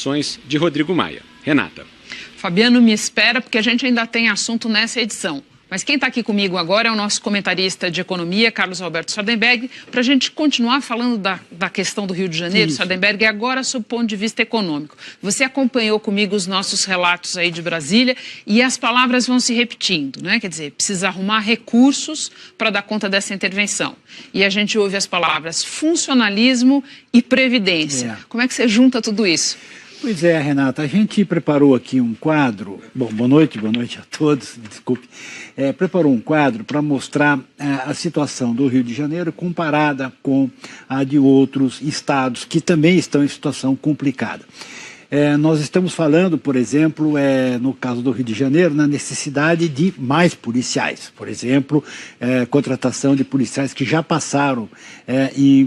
informações de Rodrigo Maia. Renata. Fabiano, me espera, porque a gente ainda tem assunto nessa edição. Mas quem está aqui comigo agora é o nosso comentarista de economia, Carlos Alberto Sardenberg, para a gente continuar falando da questão do Rio de Janeiro. Isso. Sardenberg, agora sob o ponto de vista econômico. Você acompanhou comigo os nossos relatos aí de Brasília e as palavras vão se repetindo, né? Quer dizer, precisa arrumar recursos para dar conta dessa intervenção. E a gente ouve as palavras funcionalismo e previdência. Como é que você junta tudo isso? Pois é, Renata, a gente preparou aqui um quadro, boa noite a todos, desculpe, preparou um quadro para mostrar a situação do Rio de Janeiro comparada com a de outros estados que também estão em situação complicada. Nós estamos falando, por exemplo, no caso do Rio de Janeiro, na necessidade de mais policiais. Por exemplo, contratação de policiais que já passaram em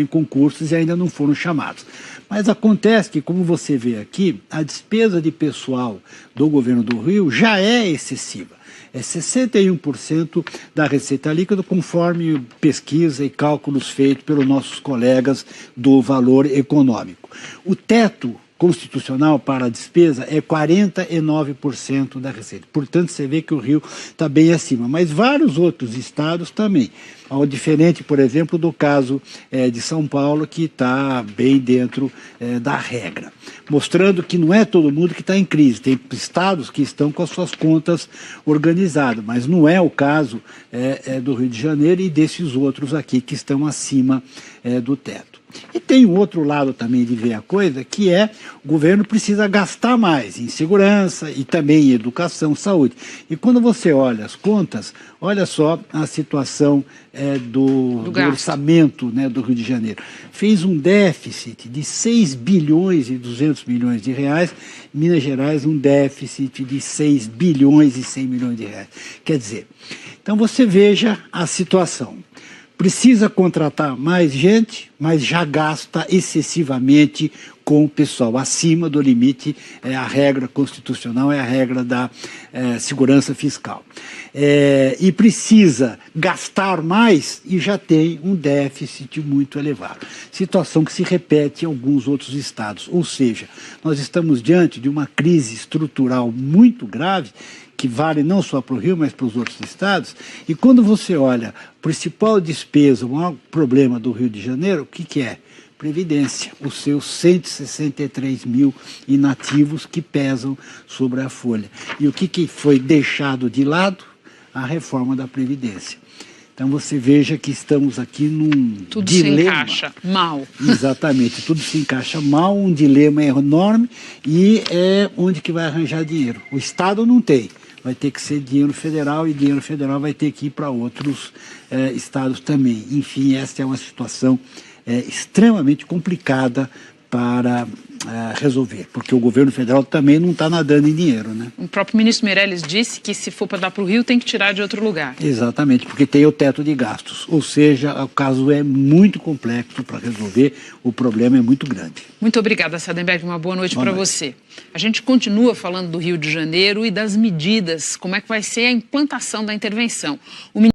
concursos e ainda não foram chamados. Mas acontece que, como você vê aqui, a despesa de pessoal do governo do Rio já é excessiva. É 61% da receita líquida, conforme pesquisa e cálculos feitos pelos nossos colegas do Valor Econômico. O teto constitucional para a despesa é 49% da receita. Portanto, você vê que o Rio está bem acima, mas vários outros estados também. Diferente, por exemplo, do caso de São Paulo, que está bem dentro da regra. Mostrando que não é todo mundo que está em crise. Tem estados que estão com as suas contas organizadas, mas não é o caso do Rio de Janeiro e desses outros aqui que estão acima do teto. E tem um outro lado também de ver a coisa, que o governo precisa gastar mais em segurança e também em educação, saúde. E quando você olha as contas, olha só a situação do orçamento, né, do Rio de Janeiro. Fez um déficit de 6 bilhões e 200 milhões de reais, Minas Gerais um déficit de 6 bilhões e 100 milhões de reais. Quer dizer, então você veja a situação. Precisa contratar mais gente, mas já gasta excessivamente com o pessoal. Acima do limite é a regra constitucional, é a regra da segurança fiscal. E precisa gastar mais e já tem um déficit muito elevado. Situação que se repete em alguns outros estados. Ou seja, nós estamos diante de uma crise estrutural muito grave, que vale não só para o Rio, mas para os outros estados. E quando você olha a principal despesa, o maior problema do Rio de Janeiro, o que é? Previdência, os seus 163 mil inativos que pesam sobre a folha. E o que foi deixado de lado? A reforma da Previdência. Então você veja que estamos aqui num dilema. Tudo se encaixa mal. Exatamente, tudo se encaixa mal, um dilema enorme e onde que vai arranjar dinheiro? O Estado não tem. Vai ter que ser dinheiro federal e dinheiro federal vai ter que ir para outros estados também. Enfim, essa é uma situação extremamente complicada para resolver, porque o governo federal também não está nadando em dinheiro, né? O próprio ministro Meirelles disse que se for para dar para o Rio tem que tirar de outro lugar. Exatamente, porque tem o teto de gastos, ou seja, o caso é muito complexo para resolver, o problema é muito grande. Muito obrigada, Sardenberg, uma boa noite para você. A gente continua falando do Rio de Janeiro e das medidas, como é que vai ser a implantação da intervenção.